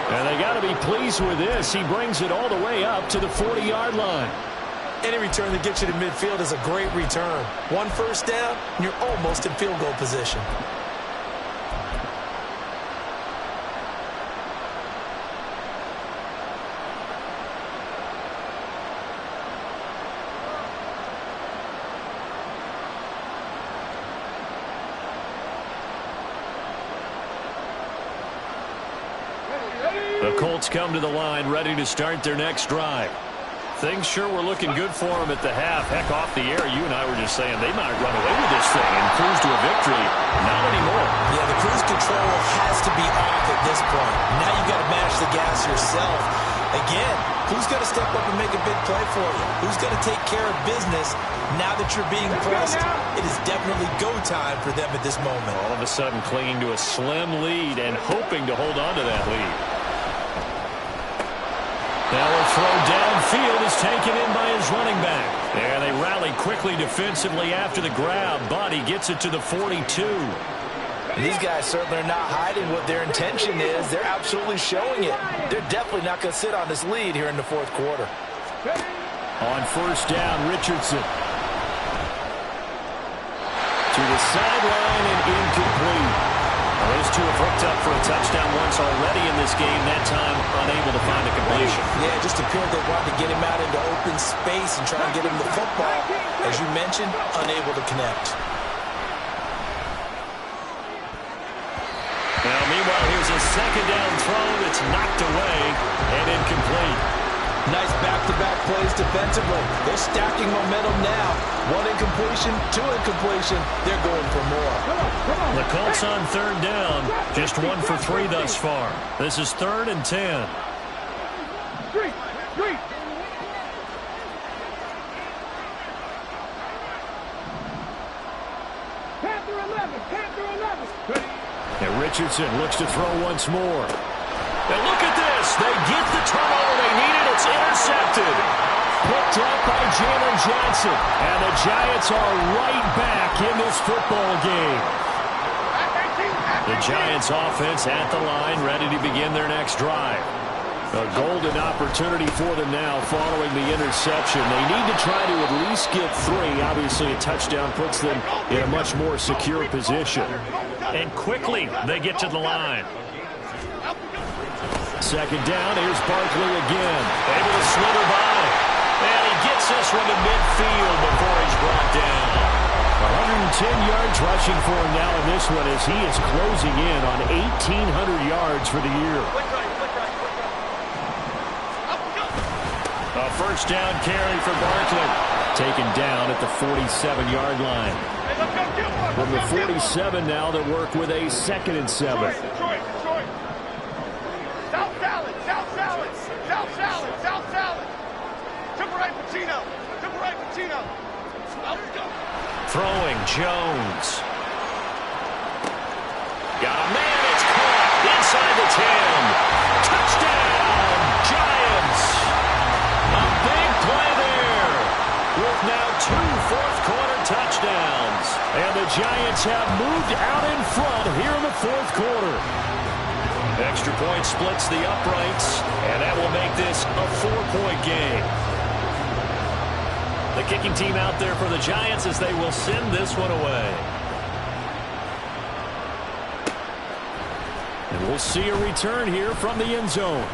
And they got to be pleased with this. He brings it all the way up to the 40-yard line. Any return that gets you to midfield is a great return. 1 first down, and you're almost in field goal position. The Colts come to the line ready to start their next drive. Things sure were looking good for them at the half. Heck, off the air, you and I were just saying they might run away with this thing and cruise to a victory. Not anymore. Yeah, the cruise control has to be off at this point. Now you've got to manage the gas yourself. Again, cruise Who's going to step up and make a big play for you? Who's going to take care of business now that you're being pressed? It is definitely go time for them at this moment. All of a sudden clinging to a slim lead and hoping to hold on to that lead. Now a throw downfield is taken in by his running back. There they rally quickly defensively after the grab, but he gets it to the 42. And these guys certainly are not hiding what their intention is. They're absolutely showing it. They're definitely not going to sit on this lead here in the fourth quarter. On first down, Richardson. To the sideline and incomplete. Well, those two have hooked up for a touchdown once already in this game, that time unable to find a completion. Yeah, it just appeared they wanted to get him out into open space and try and get him the football. As you mentioned, unable to connect. Now, meanwhile, here's a second down throw that's knocked away and incomplete. Nice back-to-back plays defensively. They're stacking momentum now. One incompletion, two incompletion. They're going for more. The Colts on third down. Just 1 for 3 thus far. This is 3rd and 10. And Richardson looks to throw once more. And look at this. They get the turnover they needed. It's intercepted. Picked up by Jalen Johnson. And the Giants are right back in this football game. The Giants offense at the line, ready to begin their next drive. A golden opportunity for them now following the interception. They need to try to at least get 3. Obviously, a touchdown puts them in a much more secure position. And quickly, they get to the line. Second down, here's Barkley again. Able to slither by. And he gets this one to midfield before he's brought down. 110 yards rushing for him now in this one as he is closing in on 1,800 yards for the year. A first down carry for Barkley. Taken down at the 47-yard line. From the 47 now, they work with a 2nd and 7. Detroit. South salad. Temporary Pacino. Throwing Jones. Got a man, it's caught inside the 10. Touchdown, Giants. A big play there with now 2 fourth-quarter touchdowns. And the Giants have moved out in front here in the fourth quarter. Extra point splits the uprights, and that will make this a 4-point game. The kicking team out there for the Giants as they will send this one away. And we'll see a return here from the end zone.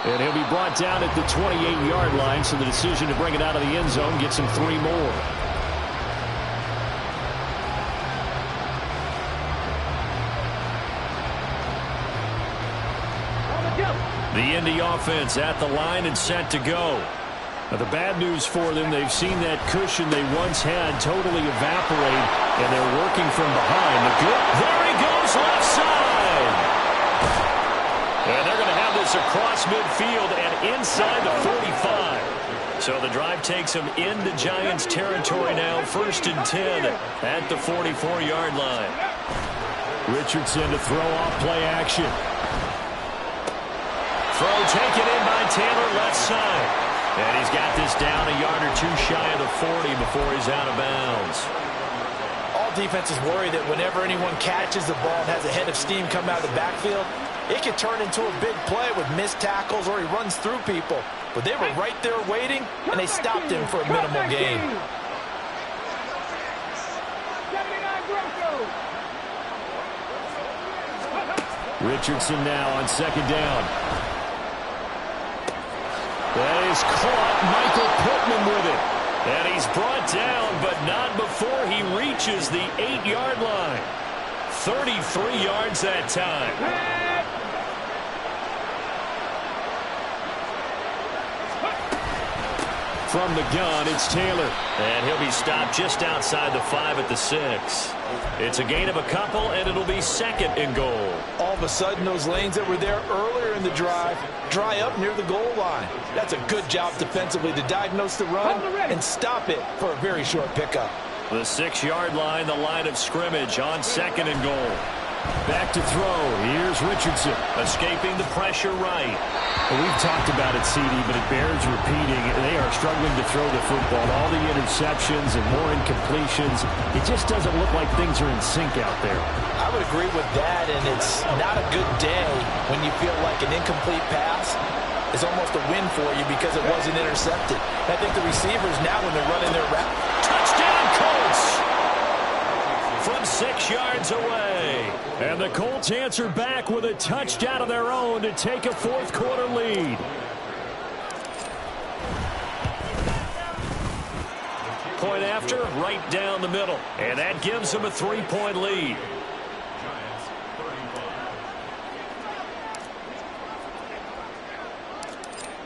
And he'll be brought down at the 28-yard line, so the decision to bring it out of the end zone gets him 3 more. The Indy offense at the line and set to go. Now, the bad news for them, they've seen that cushion they once had totally evaporate, and they're working from behind. The good, there he goes, left side. And they're going to have this across midfield and inside the 45. So the drive takes them into Giants territory now, 1st and 10 at the 44-yard line. Richardson to throw off play action. Throw taken in by Taylor, left side. And he's got this down a yard or 2 shy of the 40 before he's out of bounds. All defenses worry that whenever anyone catches the ball and has a head of steam come out of the backfield, it can turn into a big play with missed tackles or he runs through people. But they were right there waiting, and they stopped him for a minimal gain. Richardson now on 2nd down. That is caught. Michael Pittman with it. And he's brought down, but not before he reaches the 8-yard line. 33 yards that time. from the gun, it's Taylor. And he'll be stopped just outside the 5 at the 6. It's a gain of a couple, and it'll be 2nd and goal. All of a sudden, those lanes that were there earlier in the drive dry up near the goal line. That's a good job defensively to diagnose the run and stop it for a very short pickup. The 6-yard line, the line of scrimmage on 2nd and goal. Back to throw. Here's Richardson. Escaping the pressure right. Well, we've talked about it, CD, but it bears repeating. They are struggling to throw the football. All the interceptions and more incompletions. It just doesn't look like things are in sync out there. I would agree with that, and it's not a good day when you feel like an incomplete pass is almost a win for you because it wasn't intercepted. I think the receivers now, when they're running their route, touchdown Colts from 6 yards away. And the Colts answer back with a touchdown of their own to take a 4th quarter lead. Point after, right down the middle. And that gives them a 3-point lead.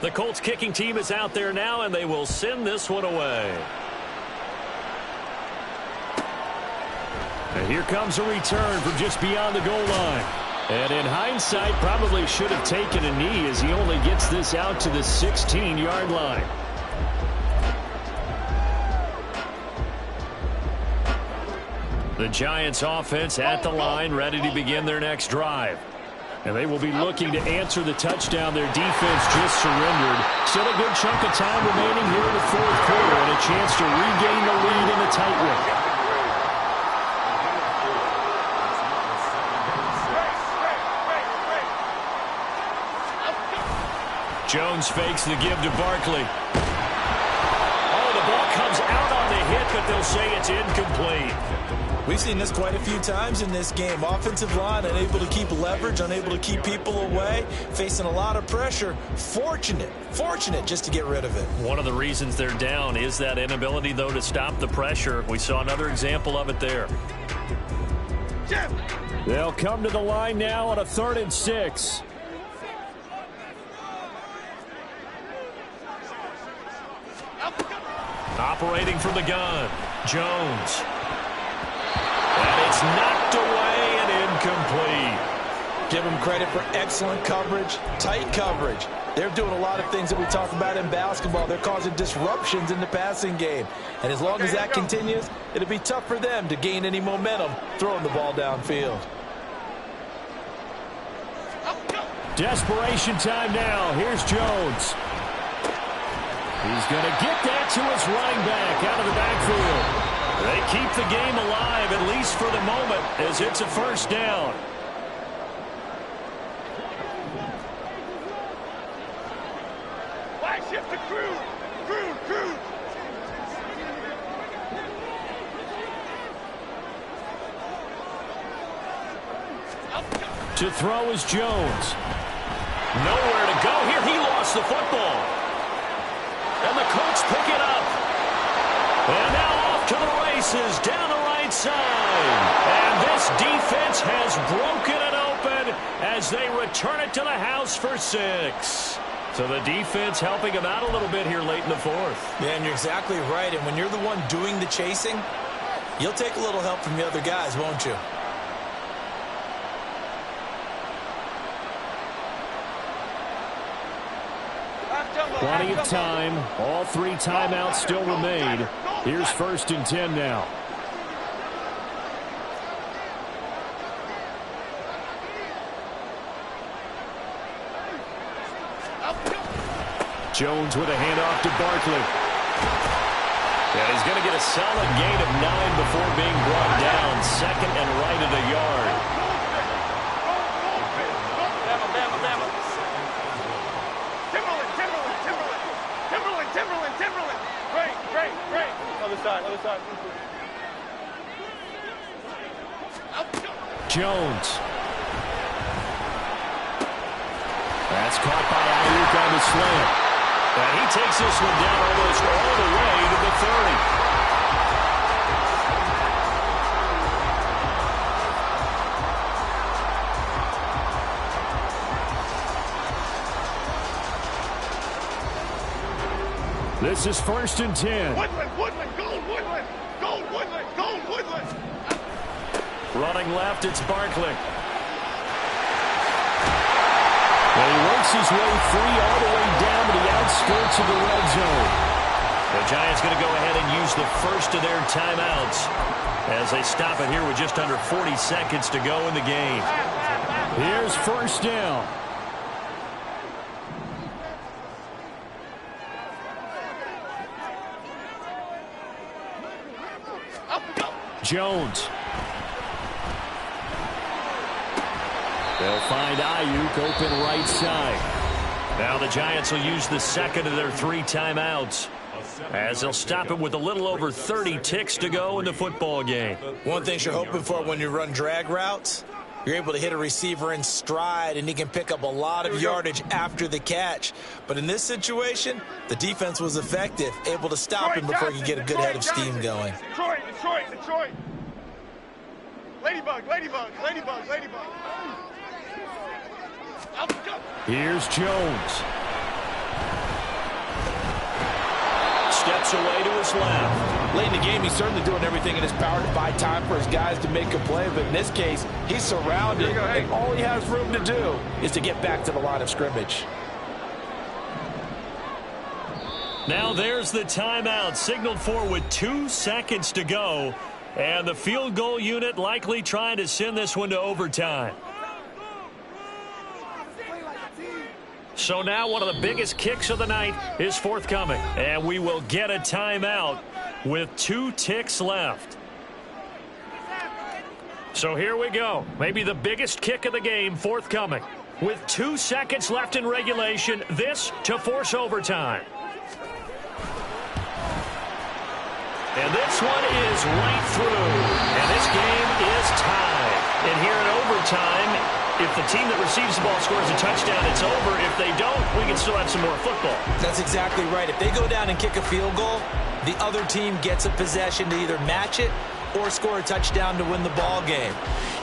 The Colts kicking team is out there now, and they will send this one away. And here comes a return from just beyond the goal line. And in hindsight, probably should have taken a knee as he only gets this out to the 16-yard line. The Giants offense at the line, ready to begin their next drive. And they will be looking to answer the touchdown their defense just surrendered. Still a good chunk of time remaining here in the 4th quarter and a chance to regain the lead in a tight one. Jones fakes the give to Barkley. Oh, the ball comes out on the hit, but they'll say it's incomplete. We've seen this quite a few times in this game. Offensive line unable to keep leverage, unable to keep people away, facing a lot of pressure. Fortunate just to get rid of it. One of the reasons they're down is that inability, though, to stop the pressure. We saw another example of it there. They'll come to the line now on a 3rd and 6. Operating from the gun, Jones. And it's knocked away and incomplete. Give them credit for excellent coverage, tight coverage. They're doing a lot of things that we talk about in basketball. They're causing disruptions in the passing game. And as long as that continues, it'll be tough for them to gain any momentum throwing the ball downfield. Desperation time now. Here's Jones. He's going to get that to his running back out of the backfield. They keep the game alive, at least for the moment, as it's a 1st down. Flag shift to Cruz. Cruz. To throw is Jones. Nowhere to go here. He lost the football. And the Colts pick it up. And now off to the races down the right side. And this defense has broken it open as they return it to the house for 6. So the defense helping them out a little bit here late in the 4th. Yeah, and you're exactly right. And when you're the one doing the chasing, you'll take a little help from the other guys, won't you? Plenty of time. All 3 timeouts still remain. Here's 1st and 10 now. Jones with a handoff to Barkley. And he's going to get a solid gain of 9 before being brought down. 2nd and right at a yard. Great. Other side. Jones. That's caught by Ayuk on the slant. And he takes this one down almost all the way to the 30. This is 1st and 10. Woodland, Woodland, gold, Woodland, gold, Woodland, gold, Woodland. Running left, it's Barkley. And he works his way free all the way down to the outskirts of the red zone. The Giants going to go ahead and use the first of their timeouts as they stop it here with just under 40 seconds to go in the game. Here's 1st down. Jones. They'll find Ayuk open right side. Now the Giants will use the second of their 3 timeouts as they'll stop it with a little over 30 ticks to go in the football game. One thing you're hoping for when you run drag routes, you're able to hit a receiver in stride and he can pick up a lot of yardage after the catch. But in this situation, the defense was effective, able to stop him before he could get a good head of steam going. Detroit. Ladybug. Here's Jones. Steps away to his left. Late in the game, he's certainly doing everything in his power to buy time for his guys to make a play. But in this case, he's surrounded, and all he has room to do is to get back to the line of scrimmage. Now there's the timeout signaled for with 2 seconds to go. And the field goal unit likely trying to send this one to overtime. So now one of the biggest kicks of the night is forthcoming. And we will get a timeout with 2 ticks left. So here we go. Maybe the biggest kick of the game forthcoming. With 2 seconds left in regulation, this to force overtime. And this one is right through. And this game is tied. And here in overtime, if the team that receives the ball scores a touchdown, it's over. If they don't, we can still have some more football. That's exactly right. If they go down and kick a field goal, the other team gets a possession to either match it or score a touchdown to win the ball game.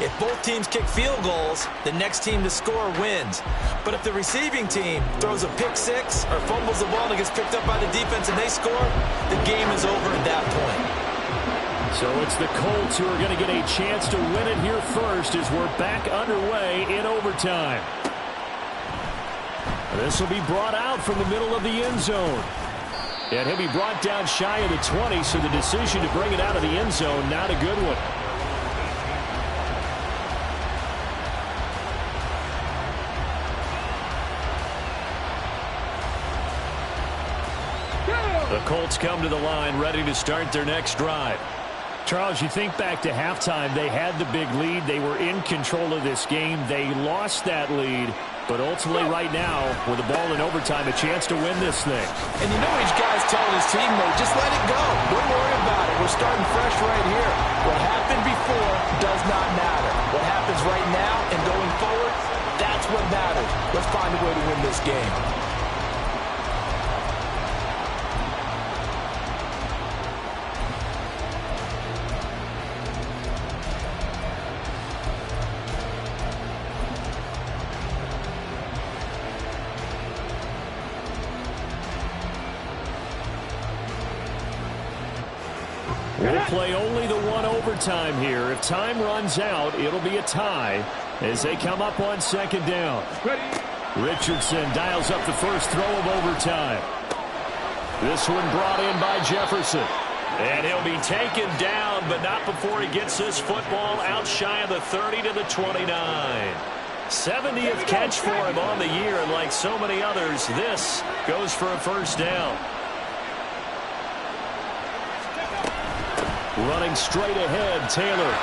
If both teams kick field goals, the next team to score wins. But if the receiving team throws a pick six or fumbles the ball and gets picked up by the defense and they score, the game is over at that point. So it's the Colts who are going to get a chance to win it here first as we're back underway in overtime. This will be brought out from the middle of the end zone. And he'll be brought down shy of the 20, so the decision to bring it out of the end zone, not a good one. The Colts come to the line ready to start their next drive. Charles, you think back to halftime, they had the big lead. They were in control of this game. They lost that lead. But ultimately right now, with the ball in overtime, a chance to win this thing. And you know each guy's telling his teammate, just let it go. Don't worry about it. We're starting fresh right here. What happened before does not matter. What happens right now and going forward, that's what matters. Let's find a way to win this game. We'll play only the one overtime here. If time runs out, it'll be a tie as they come up on second down. Richardson dials up the first throw of overtime. This one brought in by Jefferson. And he'll be taken down, but not before he gets this football out shy of the 30 to the 29. 70th catch for him on the year, and like so many others, this goes for a first down. Running straight ahead, Taylor.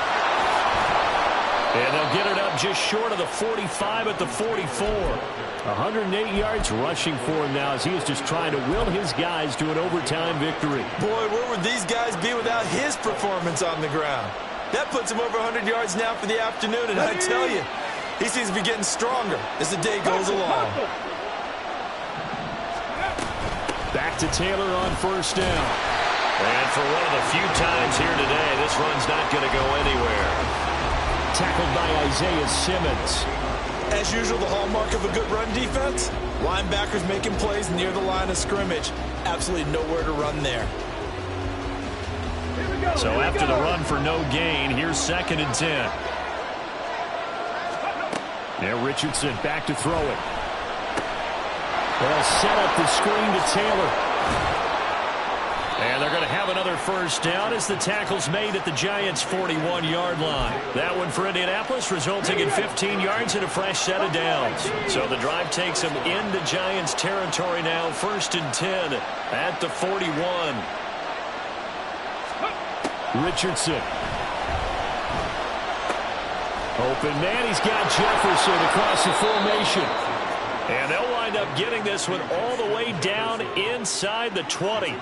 And they'll get it up just short of the 45 at the 44. 108 yards rushing for him now as he is just trying to will his guys to an overtime victory. Boy, where would these guys be without his performance on the ground? That puts him over 100 yards now for the afternoon, and I tell you, he seems to be getting stronger as the day goes along. Back to Taylor on first down. And for one of the few times here today, this run's not going to go anywhere. Tackled by Isaiah Simmons. As usual, the hallmark of a good run defense, linebackers making plays near the line of scrimmage. Absolutely nowhere to run there. So after the run for no gain, here's 2nd and 10. Now Richardson back to throw it. They'll set up the screen to Taylor. And they're going to have another first down as the tackle's made at the Giants' 41-yard line. That one for Indianapolis, resulting in 15 yards and a fresh set of downs. So the drive takes them into Giants territory now, 1st and 10 at the 41. Richardson. Open man, he's got Jefferson across the formation. And they'll wind up getting this one all the way down inside the 20.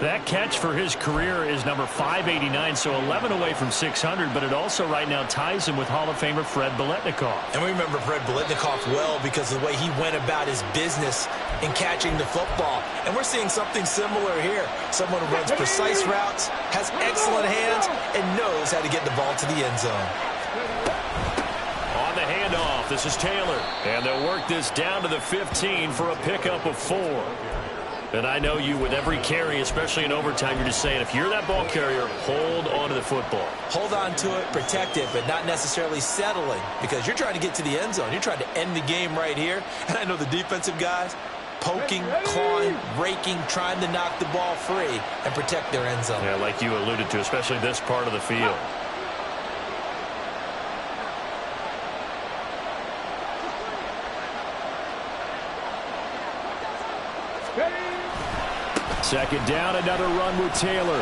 That catch for his career is number 589, so 11 away from 600, but it also right now ties him with Hall of Famer Fred Biletnikoff. And we remember Fred Biletnikoff well because of the way he went about his business in catching the football. And we're seeing something similar here. Someone who runs precise routes, has excellent hands, and knows how to get the ball to the end zone. On the handoff, this is Taylor. And they'll work this down to the 15 for a pickup of 4. And I know you, with every carry, especially in overtime, you're just saying, if you're that ball carrier, hold on to the football. Hold on to it, protect it, but not necessarily settling, because you're trying to get to the end zone. You're trying to end the game right here. And I know the defensive guys poking, clawing, raking, trying to knock the ball free and protect their end zone. Yeah, like you alluded to, especially this part of the field. Second down, another run with Taylor.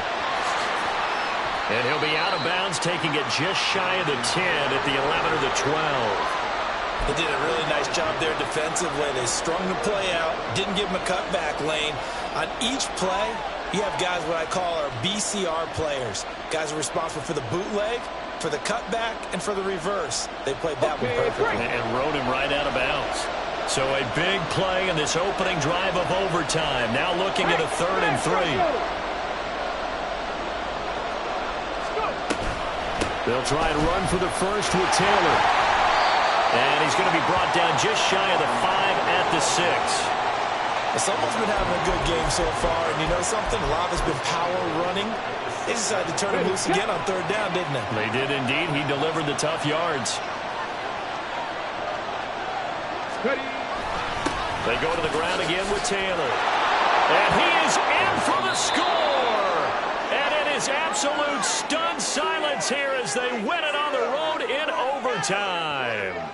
And he'll be out of bounds, taking it just shy of the 10 at the 11 or the 12. They did a really nice job there defensively. They strung the play out, didn't give him a cutback lane. On each play, you have guys what I call our BCR players. Guys are responsible for the bootleg, for the cutback, and for the reverse. They played that one perfectly. And rode him right out of bounds. So a big play in this opening drive of overtime. Now looking at a 3rd and 3. They'll try and run for the first with Taylor. And he's going to be brought down just shy of the 5 at the 6. Someone's been having a good game so far, and you know something? A lot has been power running. They decided to turn him loose again on 3rd down, didn't they? They did indeed. He delivered the tough yards. They go to the ground again with Taylor. And he is in for the score! And it is absolute stunned silence here as they win it on the road in overtime.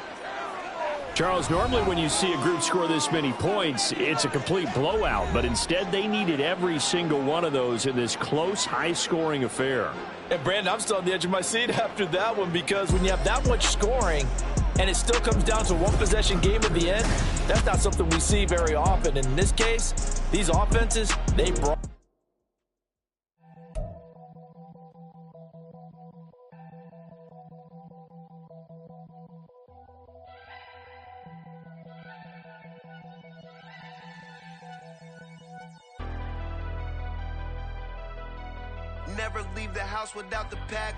Charles, normally when you see a group score this many points, it's a complete blowout. But instead, they needed every single one of those in this close, high-scoring affair. And, Brandon, I'm still on the edge of my seat after that one because when you have that much scoring and it still comes down to one possession game at the end, that's not something we see very often. In this case, these offenses, they brought... Never leave the house without the pack.